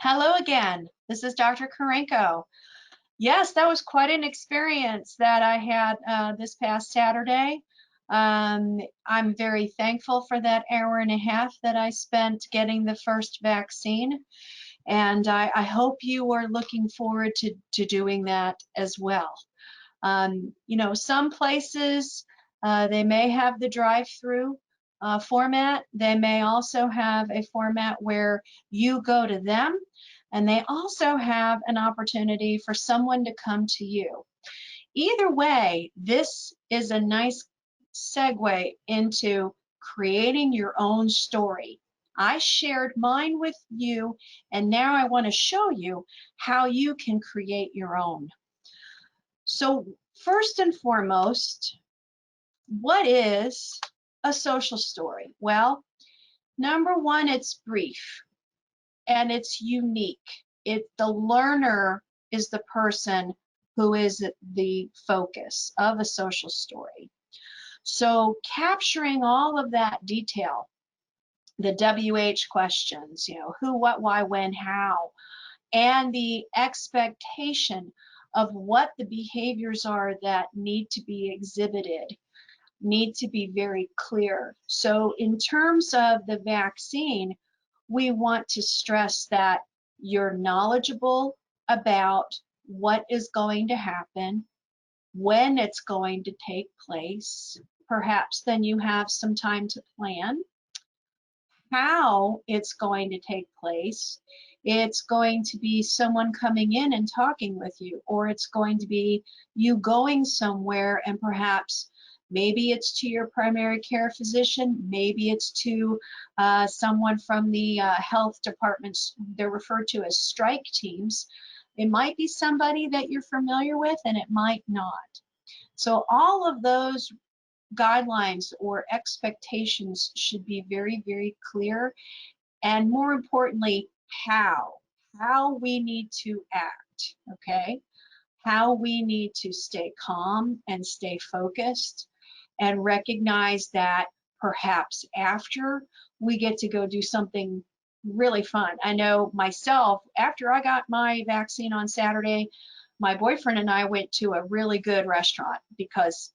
Hello again. This is Dr. Karenko. Yes, that was quite an experience that I had this past Saturday. I'm very thankful for that hour and a half that I spent getting the first vaccine, and I hope you are looking forward to doing that as well. Some places they may have the drive-through format. They may also have a format where you go to them, and they also have an opportunity for someone to come to you. Either way, this is a nice segue into creating your own story. I shared mine with you, and now I want to show you how you can create your own. So first and foremost, what is a social story? Well, number one, it's brief and it's unique. The learner is the person who is the focus of a social story. So capturing all of that detail, the WH questions, who, what, why, when, how, and the expectation of what the behaviors are that need to be exhibited need to be very clear. So in terms of the vaccine, we want to stress that you're knowledgeable about what is going to happen, when it's going to take place. Perhaps then you have some time to plan how it's going to take place. It's going to be someone coming in and talking with you, or it's going to be you going somewhere and perhaps maybe it's to your primary care physician, maybe it's to someone from the health departments. They're referred to as strike teams. It might be somebody that you're familiar with and it might not. So all of those guidelines or expectations should be very, very clear, and more importantly, how we need to act, okay? How we need to stay calm and stay focused and recognize that perhaps after we get to go do something really fun. I know myself, after I got my vaccine on Saturday, my boyfriend and I went to a really good restaurant because,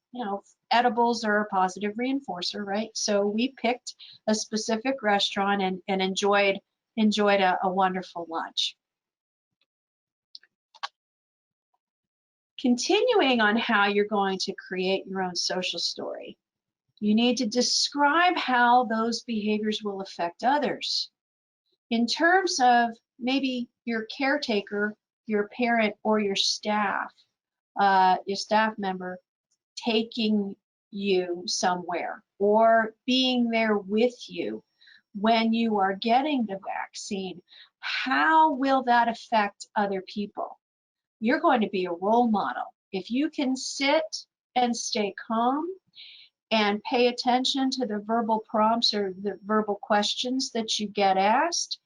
edibles are a positive reinforcer, right? So we picked a specific restaurant and enjoyed a wonderful lunch. Continuing on how you're going to create your own social story, you need to describe how those behaviors will affect others. In terms of maybe your caretaker, your parent, or your staff member taking you somewhere or being there with you when you are getting the vaccine, how will that affect other people? You're going to be a role model. If you can sit and stay calm and pay attention to the verbal prompts or the verbal questions that you get asked,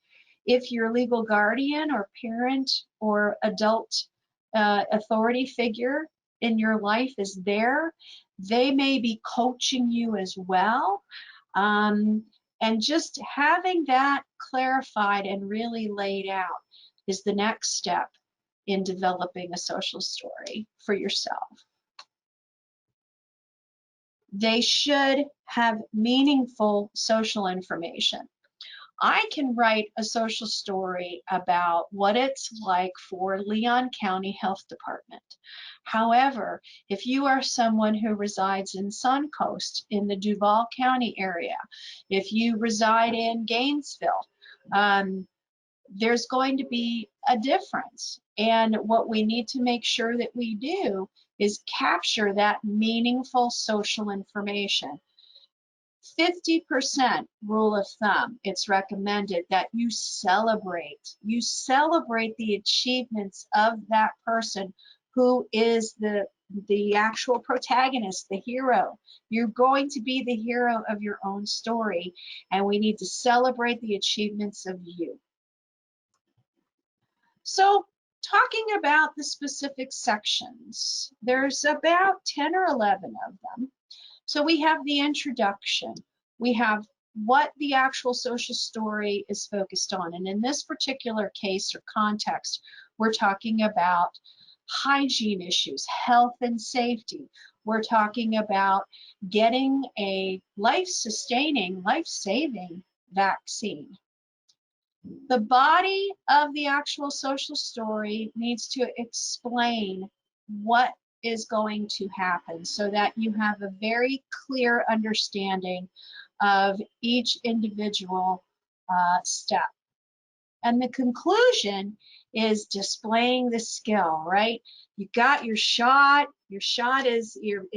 if your legal guardian or parent or adult authority figure in your life is there, they may be coaching you as well. And just having that clarified and really laid out is the next step in developing a social story for yourself. They should have meaningful social information. I can write a social story about what it's like for Leon County Health Department. However, if you are someone who resides in Suncoast in the Duval County area, if you reside in Gainesville, there's going to be a difference. And what we need to make sure that we do is capture that meaningful social information. 50% rule of thumb, it's recommended that you celebrate the achievements of that person who is the actual protagonist, the hero. You're going to be the hero of your own story, and we need to celebrate the achievements of you. So talking about the specific sections, there's about 10 or 11 of them. So we have the introduction, we have what the actual social story is focused on. And in this particular case or context, we're talking about hygiene issues, health and safety. We're talking about getting a life-sustaining, life-saving vaccine. The body of the actual social story needs to explain what is going to happen so that you have a very clear understanding of each individual step. And the conclusion is displaying the skill, right? You got your shot. Your shot is you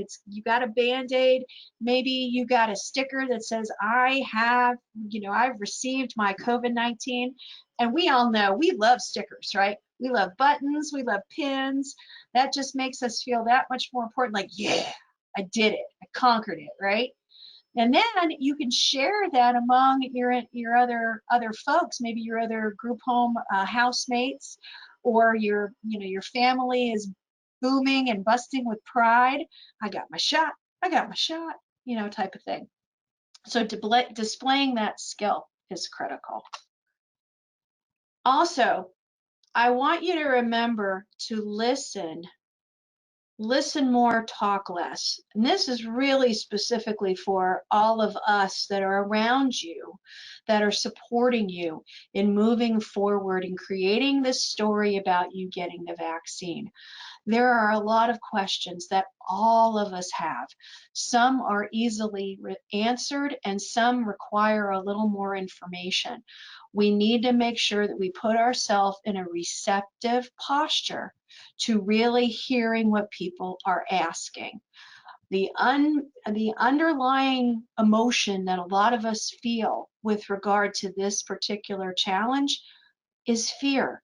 got a Band-Aid. Maybe you got a sticker that says, I've received my COVID-19. And we all know we love stickers, right? We love buttons, we love pins. That just makes us feel that much more important. Like, yeah, I did it. I conquered it, right? And then you can share that among your other folks, maybe your other group home housemates, or your family is booming and busting with pride. I got my shot. I got my shot. Type of thing. So displaying that skill is critical. Also, I want you to remember to listen more, talk less. And this is really specifically for all of us that are around you, that are supporting you in moving forward and creating this story about you getting the vaccine. There are a lot of questions that all of us have. Some are easily answered and some require a little more information. We need to make sure that we put ourselves in a receptive posture to really hearing what people are asking. The underlying emotion that a lot of us feel with regard to this particular challenge is fear.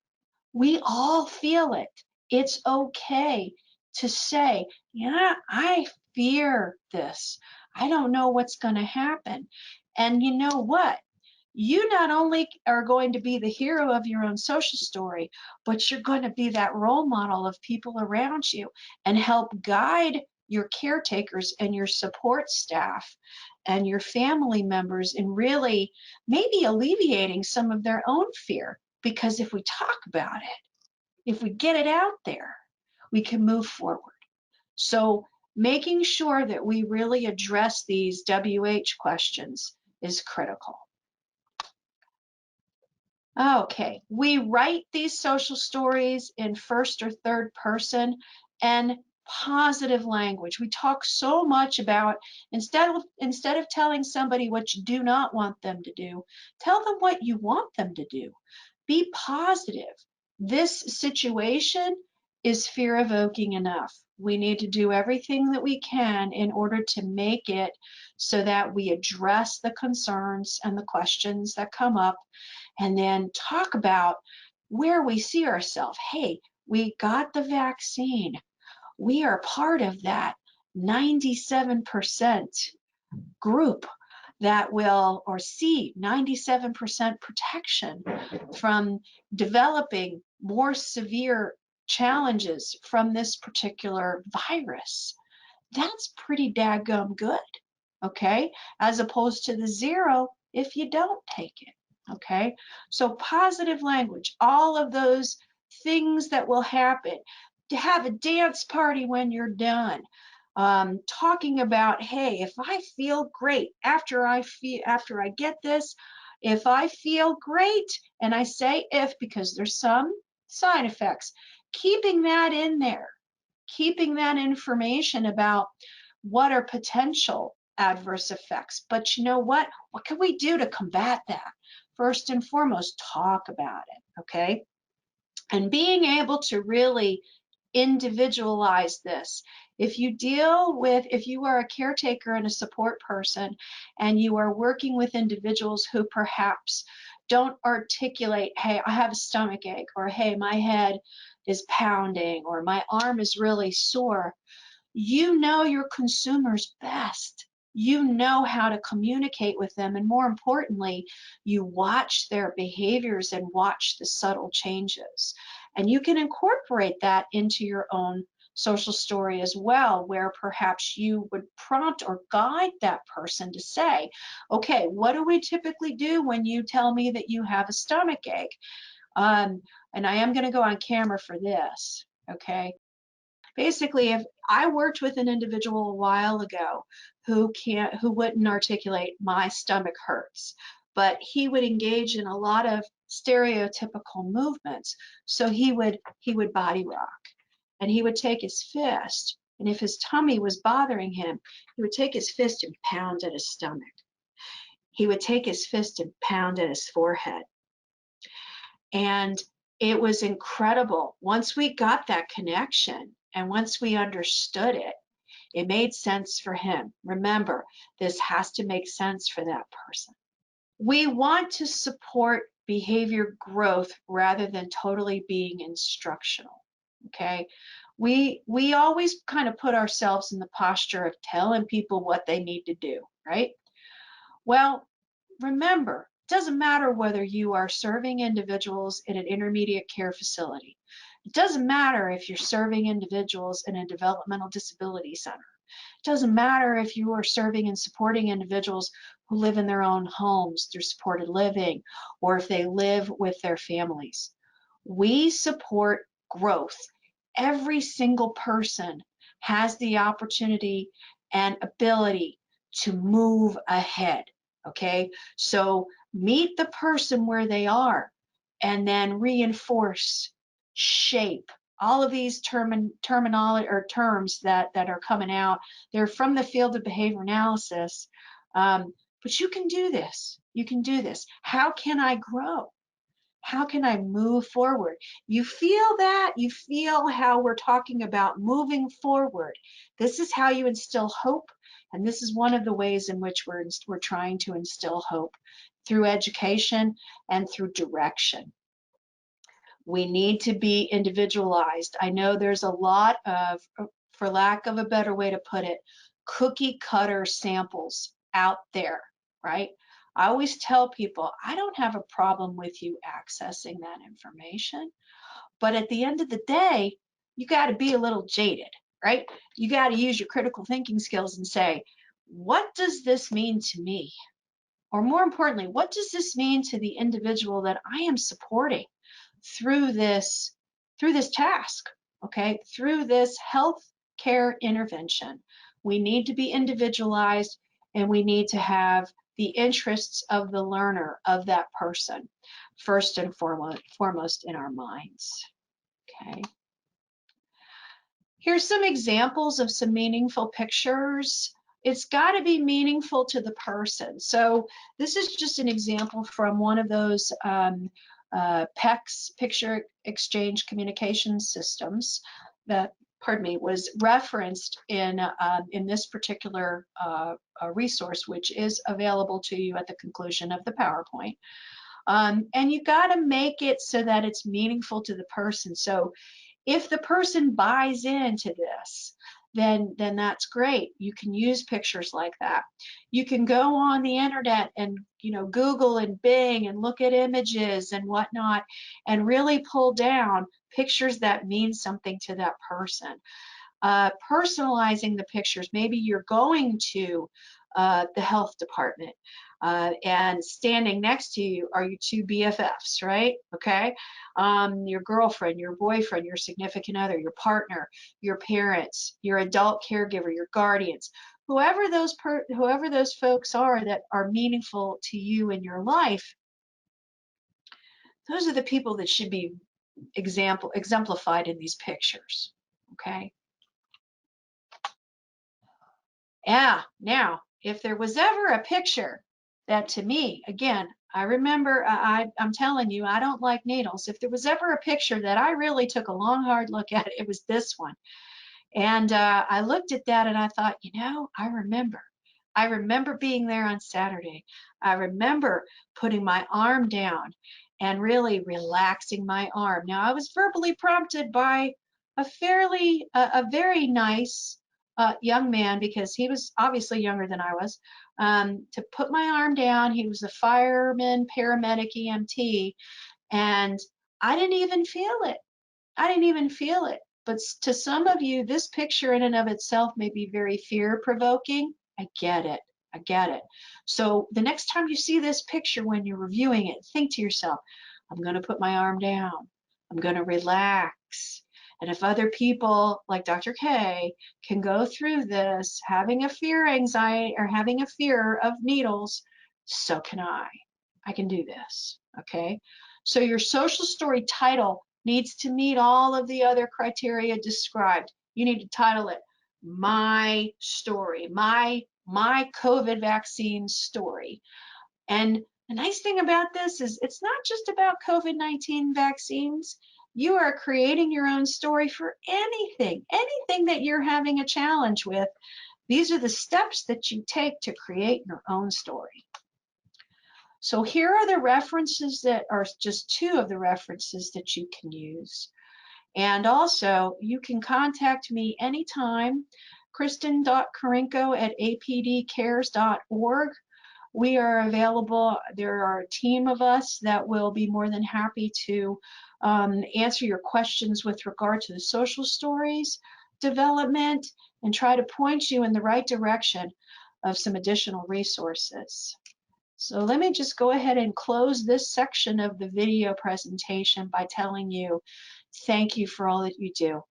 We all feel it. It's okay to say, yeah, I fear this. I don't know what's going to happen. And you know what? You not only are going to be the hero of your own social story, but you're going to be that role model of people around you and help guide your caretakers and your support staff and your family members in really maybe alleviating some of their own fear. Because if we talk about it, if we get it out there, we can move forward. So making sure that we really address these WH questions is critical. Okay, we write these social stories in first or third person and positive language. We talk so much about instead of telling somebody what you do not want them to do, tell them what you want them to do. Be positive. This situation is fear-evoking enough. We need to do everything that we can in order to make it so that we address the concerns and the questions that come up, and then talk about where we see ourselves. Hey, we got the vaccine. We are part of that 97% group that will, or see 97% protection from developing more severe challenges from this particular virus. That's pretty daggum good, okay? As opposed to the 0 if you don't take it. Okay, so positive language, all of those things that will happen. To have a dance party when you're done. Talking about, hey, if I feel great after I get this, if I feel great, and I say if because there's some side effects, keeping that in there, keeping that information about what are potential adverse effects. But you know what? What can we do to combat that? First and foremost, talk about it, okay? And being able to really individualize this. If you are a caretaker and a support person and you are working with individuals who perhaps don't articulate, hey, I have a stomach ache, or hey, my head is pounding, or my arm is really sore, you know your consumers best. You know how to communicate with them, and more importantly, you watch their behaviors and watch the subtle changes. And you can incorporate that into your own social story as well, where perhaps you would prompt or guide that person to say, okay, what do we typically do when you tell me that you have a stomach ache? And I am going to go on camera for this, okay? Basically, if I worked with an individual a while ago who wouldn't articulate my stomach hurts, but he would engage in a lot of stereotypical movements. So he would body rock, and he would take his fist, and if his tummy was bothering him, he would take his fist and pound at his stomach. He would take his fist and pound at his forehead. And it was incredible. Once we got that connection and once we understood it, it made sense for him. Remember, this has to make sense for that person. We want to support behavior growth rather than totally being instructional, okay? We always kind of put ourselves in the posture of telling people what they need to do, right? Well, remember, it doesn't matter whether you are serving individuals in an intermediate care facility. It doesn't matter if you're serving individuals in a developmental disability center. It doesn't matter if you are serving and supporting individuals who live in their own homes through supported living, or if they live with their families. We support growth. Every single person has the opportunity and ability to move ahead. Okay, so meet the person where they are and then reinforce, shape. All of these terminology or terms that are coming out, they're from the field of behavior analysis. But you can do this. You can do this. How can I grow? How can I move forward? You feel that? You feel how we're talking about moving forward. This is how you instill hope. And this is one of the ways in which we're trying to instill hope through education and through direction. We need to be individualized. I know there's a lot of, for lack of a better way to put it, cookie cutter samples out there, right? I always tell people, I don't have a problem with you accessing that information, but at the end of the day, you got to be a little jaded, right? You got to use your critical thinking skills and say, what does this mean to me? Or more importantly, what does this mean to the individual that I am supporting through this task, okay? Through this health care intervention. We need to be individualized, and we need to have the interests of the learner, of that person, first and foremost in our minds, okay? Here's some examples of some meaningful pictures. It's got to be meaningful to the person. So this is just an example from one of those PECS, Picture Exchange Communication Systems, that, pardon me, was referenced in this particular resource, which is available to you at the conclusion of the PowerPoint. And you got to make it so that it's meaningful to the person. So if the person buys into this, then that's great. You can use pictures like that. You can go on the internet and Google and Bing and look at images and whatnot, and really pull down pictures that mean something to that person. Personalizing the pictures. Maybe you're going to the health department, and standing next to you are your two BFFs, right? Okay, your girlfriend, your boyfriend, your significant other, your partner, your parents, your adult caregiver, your guardians, whoever those folks are that are meaningful to you in your life. Those are the people that should be exemplified in these pictures. Okay. Yeah. Now, if there was ever a picture that, to me, again, I remember, I'm telling you, I don't like needles. If there was ever a picture that I really took a long, hard look at, it was this one. And I looked at that and I thought, I remember being there on Saturday. I remember putting my arm down and really relaxing my arm. Now, I was verbally prompted by a very nice young man, because he was obviously younger than I was, to put my arm down. He was a fireman, paramedic, EMT, and I didn't even feel it. I didn't even feel it. But to some of you, this picture in and of itself may be very fear-provoking. I get it. I get it. So the next time you see this picture when you're reviewing it, think to yourself, I'm going to put my arm down. I'm going to relax. And if other people like Dr. K can go through this having a fear anxiety or having a fear of needles, so can I. I can do this. Okay. So your social story title needs to meet all of the other criteria described. You need to title it My Story, my COVID vaccine story. And the nice thing about this is it's not just about COVID-19 vaccines. You are creating your own story for anything that you're having a challenge with. These are the steps that you take to create your own story. So here are the references that are just two of the references that you can use. And also, you can contact me anytime, kristen.karenko@apdcares.org. We are available. There are a team of us that will be more than happy to answer your questions with regard to the social stories development and try to point you in the right direction of some additional resources. So let me just go ahead and close this section of the video presentation by telling you thank you for all that you do.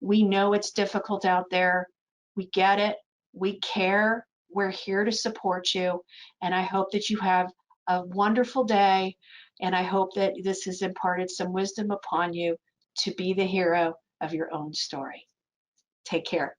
We know it's difficult out there. We get it. We care. We're here to support you. And I hope that you have a wonderful day. And I hope that this has imparted some wisdom upon you to be the hero of your own story. Take care.